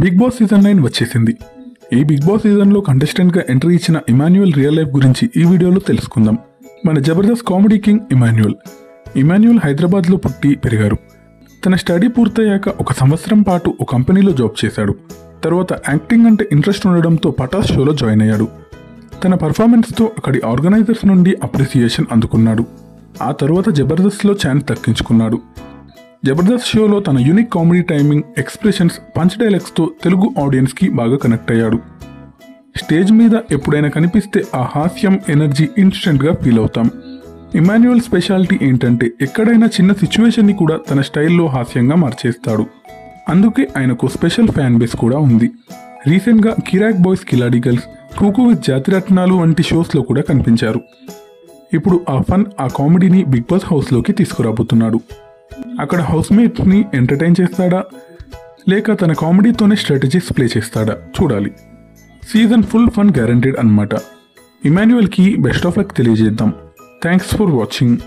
Big boss season 9 వచ్చేసింది. ఈ big boss సీజన్లో కంటెస్టెంట్గా ఎంట్రీ ఇచ్చిన ఇమాన్యుయల్ రియల్ లైఫ్ గురించి ఈ వీడియోలో తెలుసుకుందాం. మన జబర్దస్త్ కామెడీ కింగ్ ఇమాన్యుయల్ హైదరాబాద్లో పుట్టి పెరిగారు. తన స్టడీ పూర్తయ్యాక 1 సంవత్సరం పాటు ఒక కంపెనీలో జాబ్ చేశాడు. తర్వాత యాక్టింగ్ అంటే ఇంట్రెస్ట్ ఉండడంతో పటాస్ షోలో జాయిన్ అయ్యాడు. తన పర్ఫార్మెన్స్తో అక్కడి ఆర్గనైజర్స్ నుండి అప్రిసియేషన్ అందుకున్నాడు. ఆ తర్వాత జబర్దస్త్లో ఛాన్స్ దక్కించుకున్నాడు. జబర్దస్త్ షోలో తన unique comedy timing, expressions, punch డైలాగ్స్తో తెలుగు ఆడియన్స్కి బాగా కనెక్ట్ అయ్యాడు. స్టేజ్ మీద ఎప్పుడైనా కనిపిస్తే ఆ హాస్యం, ఎనర్జీ ఇన్స్టెంట్గా ఫీల్ అవుతాం. ఇమాన్యుయల్ స్పెషాలిటీ ఏంటంటే ఎక్కడైనా చిన్న సిచ్యువేషన్ని కూడా తన స్టైల్లో హాస్యంగా మార్చేస్తాడు. అందుకే ఆయనకు స్పెషల్ ఫ్యాన్ బేస్ కూడా ఉంది. రీసెంట్గా కిరాక్ బాయ్స్ కిలాడి గర్ల్స్, కుకు విత్ జాతిరత్నాలు వంటి షోస్లో కూడా కనిపించారు. ఇప్పుడు ఆ ఫన్, ఆ కామెడీని బిగ్ బాస్ హౌస్లోకి తీసుకురాబోతున్నాడు. అక్కడ హౌస్మేట్స్ని ఎంటర్టైన్ చేస్తాడా లేక తన కామెడీతోనే స్ట్రాటజీస్ ప్లే చేస్తాడా చూడాలి. సీజన్ ఫుల్ ఫన్ గ్యారంటీడ్ అన్నమాట. ఇమాన్యుయల్కి బెస్ట్ ఆఫ్ లక్ తెలియజేద్దాం. Thanks for watching.